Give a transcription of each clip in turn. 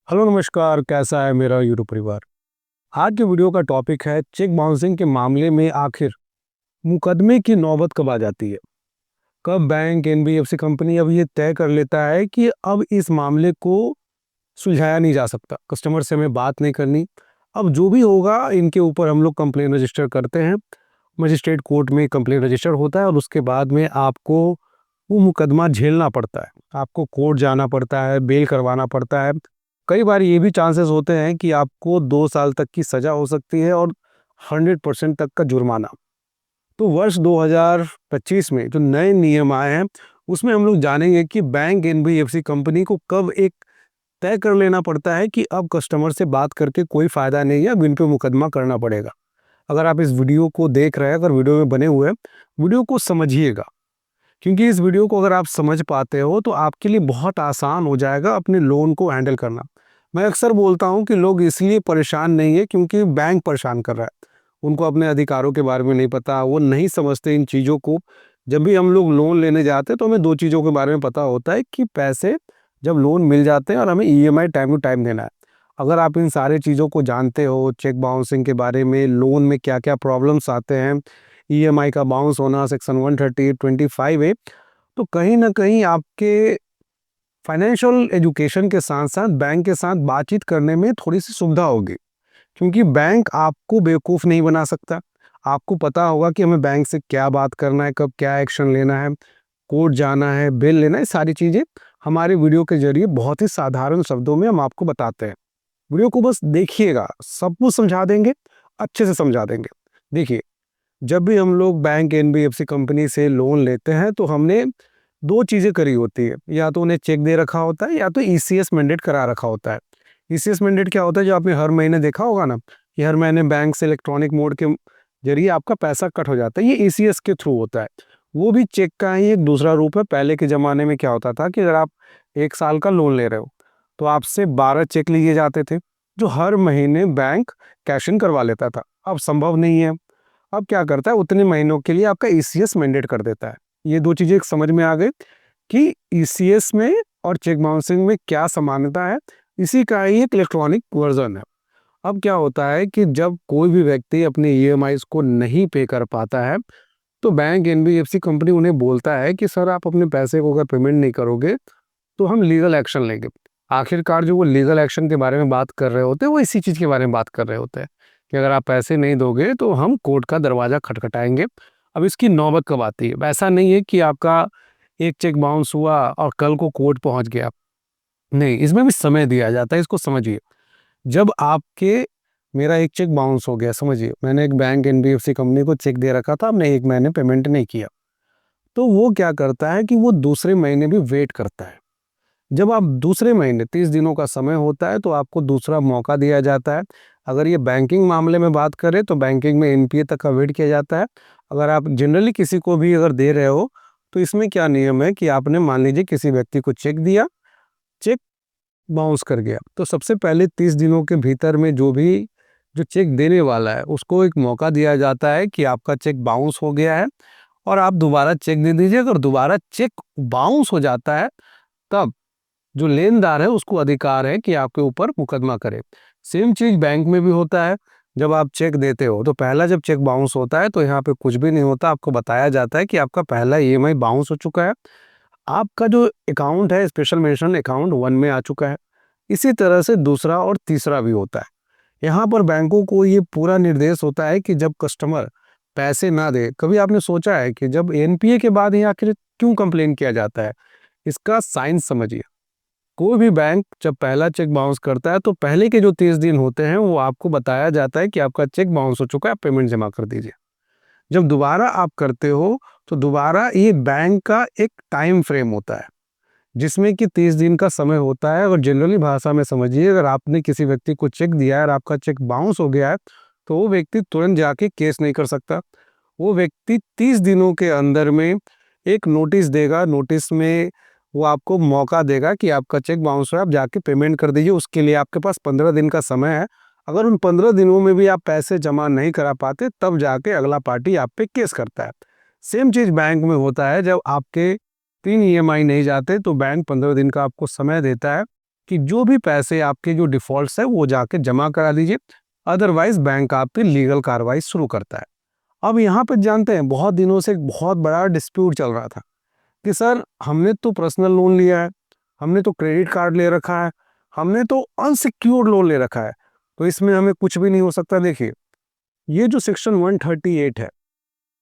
Hello नमस्कार, कैसा है मेरा यूट्यूब परिवार। आज के वीडियो का टॉपिक है चेक बाउंसिंग के मामले में आखिर मुकदमे की नौबत कब आ जाती है। कब बैंक एनबीएफसी कंपनी अब ये तय कर लेता है कि अब इस मामले को सुलझाया नहीं जा सकता, कस्टमर से हमें बात नहीं करनी। अब जो भी होगा इनके ऊपर हम लोग कंप्लेन रजिस्टर करते हैं, मजिस्ट्रेट कोर्ट में कंप्लेन रजिस्टर होता है और उसके बाद में आपको वो मुकदमा झेलना पड़ता है। आपको कोर्ट जाना पड़ता है, बेल करवाना पड़ता है। कई बार ये भी चांसेस होते हैं कि आपको 2 साल तक की सज़ा हो सकती है और 100% तक का जुर्माना। तो वर्ष 2025 में जो नए नियम आए हैं, उसमें हम लोग जानेंगे कि बैंक एनबीएफसी कंपनी को कब एक तय कर लेना पड़ता है कि अब कस्टमर से बात करके कोई फ़ायदा नहीं है, अब इन पे मुकदमा करना पड़ेगा। अगर आप इस वीडियो को देख रहे हैं, अगर वीडियो में बने हुए हैं, वीडियो को समझिएगा, क्योंकि इस वीडियो को अगर आप समझ पाते हो तो आपके लिए बहुत आसान हो जाएगा अपने लोन को हैंडल करना। मैं अक्सर बोलता हूं कि लोग इसलिए परेशान नहीं है क्योंकि बैंक परेशान कर रहा है। उनको अपने अधिकारों के बारे में नहीं पता, वो नहीं समझते इन चीज़ों को। जब भी हम लोग लोन लेने जाते हैं तो हमें दो चीज़ों के बारे में पता होता है कि पैसे जब लोन मिल जाते हैं और हमें ईएमआई टाइम टू टाइम देना है। अगर आप इन सारी चीज़ों को जानते हो, चेक बाउंसिंग के बारे में, लोन में क्या क्या प्रॉब्लम्स आते हैं, ईएमआई का बाउंस होना, सेक्शन 130 25 ए, तो कहीं ना कहीं आपके फाइनेंशियल एजुकेशन के साथ साथ बैंक के साथ बातचीत करने में थोड़ी सी सुविधा होगी। क्योंकि बैंक आपको बेवकूफ़ नहीं बना सकता। आपको पता होगा कि हमें बैंक से क्या बात करना है, कब क्या एक्शन लेना है, कोर्ट जाना है, बिल लेना है। सारी चीज़ें हमारे वीडियो के जरिए बहुत ही साधारण शब्दों में हम आपको बताते हैं। वीडियो को बस देखिएगा, सब कुछ समझा देंगे, अच्छे से समझा देंगे। देखिए, जब भी हम लोग बैंक एनबीएफसी कंपनी से लोन लेते हैं तो हमने दो चीज़ें करी होती है। या तो उन्हें चेक दे रखा होता है या तो ईसीएस मैंडेट करा रखा होता है। ईसीएस मैंडेट क्या होता है, जो आपने हर महीने देखा होगा ना, कि हर महीने बैंक से इलेक्ट्रॉनिक मोड के जरिए आपका पैसा कट हो जाता है, ये ईसीएस के थ्रू होता है। वो भी चेक का ही एक दूसरा रूप है। पहले के ज़माने में क्या होता था कि अगर आप 1 साल का लोन ले रहे हो तो आपसे 12 चेक लिए जाते थे, जो हर महीने बैंक कैश इन करवा लेता था। अब संभव नहीं है। अब क्या करता है, उतने महीनों के लिए आपका ईसीएस मैंडेट कर देता है। ये दो चीज़ें समझ में आ गई कि ईसीएस में और चेक बाउंसिंग में क्या समानता है। इसी का ही एक इलेक्ट्रॉनिक वर्जन है। अब क्या होता है कि जब कोई भी व्यक्ति अपने ईएमआईज़ को नहीं पे कर पाता है तो बैंक एनबीएफसी कंपनी उन्हें बोलता है कि सर, आप अपने पैसे को अगर पेमेंट नहीं करोगे तो हम लीगल एक्शन लेंगे। आखिरकार जो वो लीगल एक्शन के बारे में बात कर रहे होते हैं वो इसी चीज़ के बारे में बात कर रहे होते हैं कि अगर आप पैसे नहीं दोगे तो हम कोर्ट का दरवाज़ा खटखटाएंगे। अब इसकी नौबत कब आती है? ऐसा नहीं है कि आपका एक चेक बाउंस हुआ और कल को कोर्ट पहुंच गया। नहीं, इसमें भी समय दिया जाता है, इसको समझिए। जब आपके मेरा एक चेक बाउंस हो गया, समझिए मैंने एक बैंक एनबीएफसी कंपनी को चेक दे रखा था, हमने 1 महीने पेमेंट नहीं किया, तो वो क्या करता है कि वो दूसरे महीने भी वेट करता है। जब आप दूसरे महीने 30 दिनों का समय होता है तो आपको दूसरा मौका दिया जाता है। अगर ये बैंकिंग मामले में बात करें तो बैंकिंग में एनपीए तक का वेट किया जाता है। अगर आप जनरली किसी को भी अगर दे रहे हो तो इसमें क्या नियम है कि आपने मान लीजिए किसी व्यक्ति को चेक दिया, चेक बाउंस कर गया, तो सबसे पहले 30 दिनों के भीतर में जो चेक देने वाला है उसको एक मौका दिया जाता है कि आपका चेक बाउंस हो गया है और आप दोबारा चेक दे दीजिए। अगर दोबारा चेक बाउंस हो जाता है तब जो लेनदार है उसको अधिकार है कि आपके ऊपर मुकदमा करे। सेम चीज बैंक में भी होता है। जब आप चेक देते हो तो पहला जब चेक बाउंस होता है तो यहाँ पे कुछ भी नहीं होता, आपको बताया जाता है कि आपका पहला ईएमआई बाउंस हो चुका है, आपका जो अकाउंट है स्पेशल मेंशन अकाउंट 1 में आ चुका है। इसी तरह से दूसरा और तीसरा भी होता है। यहाँ पर बैंकों को ये पूरा निर्देश होता है कि जब कस्टमर पैसे ना दे, कभी आपने सोचा है कि जब एनपीए के बाद ही आखिर क्यों कंप्लेन किया जाता है? इसका साइंस समझिए। कोई भी बैंक जब पहला चेक बाउंस करता है तो पहले के जो 30 दिन होते हैं वो आपको बताया जाता है कि आपका चेक बाउंस हो चुका है, आप पेमेंट जमा कर दीजिए। जब दोबारा आप करते हो तो दोबारा ये बैंक का एक टाइम फ्रेम होता है जिसमें कि 30 दिन का समय होता है। और जनरली भाषा में समझिए, अगर आपने किसी व्यक्ति को चेक दिया है और आपका चेक बाउंस हो गया है तो वो व्यक्ति तुरंत जाके केस नहीं कर सकता। वो व्यक्ति 30 दिनों के अंदर में एक नोटिस देगा। नोटिस में वो आपको मौका देगा कि आपका चेक बाउंस हुआ है, आप जाके पेमेंट कर दीजिए। उसके लिए आपके पास 15 दिन का समय है। अगर उन 15 दिनों में भी आप पैसे जमा नहीं करा पाते तब जाके अगला पार्टी आप पे केस करता है। सेम चीज़ बैंक में होता है। जब आपके 3 ईएमआई नहीं जाते तो बैंक 15 दिन का आपको समय देता है कि जो भी पैसे आपके जो डिफॉल्ट्स है वो जाके जमा करा दीजिए, अदरवाइज बैंक आपकी लीगल कार्रवाई शुरू करता है। अब यहाँ पे जानते हैं बहुत दिनों से एक बहुत बड़ा डिस्प्यूट चल रहा था कि सर हमने तो पर्सनल लोन लिया है, हमने तो क्रेडिट कार्ड ले रखा है, हमने तो अनसिक्योर्ड लोन ले रखा है, तो इसमें हमें कुछ भी नहीं हो सकता। देखिए, ये जो सेक्शन 138 है,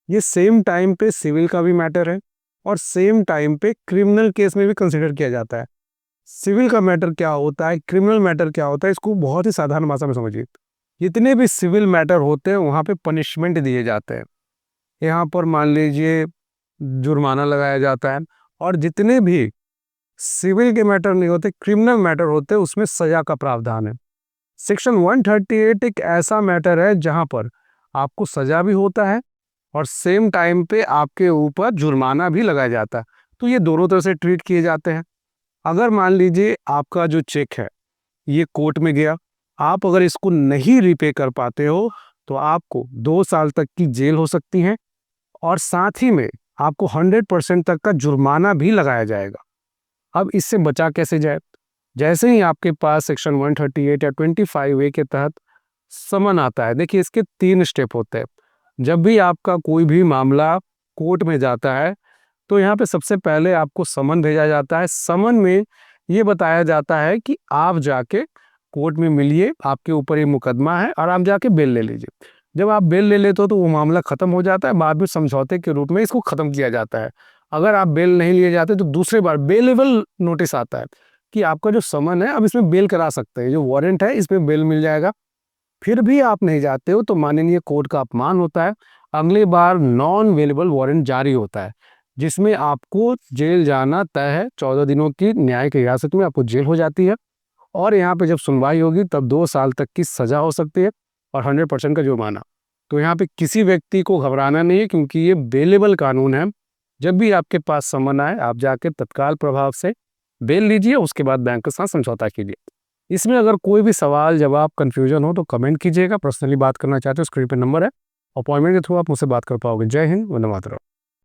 ये सेम टाइम पे सिविल का भी मैटर है और सेम टाइम पे क्रिमिनल केस में भी कंसिडर किया जाता है। सिविल का मैटर क्या होता है, क्रिमिनल मैटर क्या होता है, इसको बहुत ही साधारण भाषा में समझिए। जितने भी सिविल मैटर होते हैं वहाँ पे पनिशमेंट दिए जाते हैं। यहाँ पर मान लीजिए जुर्माना लगाया जाता है, और जितने भी सिविल के मैटर नहीं होते, क्रिमिनल मैटर होते हैं, उसमें सजा का प्रावधान है। सेक्शन 138 एक ऐसा मैटर है जहां पर आपको सजा भी होता है और सेम टाइम पे आपके ऊपर जुर्माना भी लगाया जाता है। तो ये दोनों तरह से ट्रीट किए जाते हैं। अगर मान लीजिए आपका जो चेक है ये कोर्ट में गया, आप अगर इसको नहीं रीपे कर पाते हो तो आपको 2 साल तक की जेल हो सकती है और साथ ही में आपको 100% तक का जुर्माना भी लगाया जाएगा। अब इससे बचा कैसे जाए? जैसे ही आपके पास सेक्शन 138 या 25A के तहत समन आता है, देखिए इसके 3 स्टेप होते हैं। जब भी आपका कोई भी मामला कोर्ट में जाता है तो यहाँ पे सबसे पहले आपको समन भेजा जाता है। समन में ये बताया जाता है कि आप जाके कोर्ट में मिलिए, आपके ऊपर ये मुकदमा है और आप जाके बेल ले लीजिए। जब आप बेल ले लेते हो तो वो मामला खत्म हो जाता है, बाद में समझौते के रूप में इसको खत्म किया जाता है। अगर आप बेल नहीं लिए जाते तो दूसरे बार बेलेबल नोटिस आता है कि आपका जो समन है अब इसमें बेल करा सकते हैं, जो वारंट है इसमें बेल मिल जाएगा। फिर भी आप नहीं जाते हो तो माननीय कोर्ट का अपमान होता है। अगली बार नॉन अवेलेबल वारंट जारी होता है जिसमें आपको जेल जाना तय है। 14 दिनों की न्यायिक हिरासत में आपको जेल हो जाती है और यहाँ पे जब सुनवाई होगी तब 2 साल तक की सजा हो सकती है और 100% का जुर्माना। तो यहाँ पे किसी व्यक्ति को घबराना नहीं है क्योंकि ये बेलेबल कानून है। जब भी आपके पास समन आए आप जाके तत्काल प्रभाव से बेल लीजिए, उसके बाद बैंक के साथ समझौता कीजिए। इसमें अगर कोई भी सवाल जवाब कन्फ्यूजन हो तो कमेंट कीजिएगा। पर्सनली बात करना चाहते हो स्क्रीन पे नंबर है, अपॉइंटमेंट के थ्रू आप मुझसे बात कर पाओगे। जय हिंद, वंदे मातरम।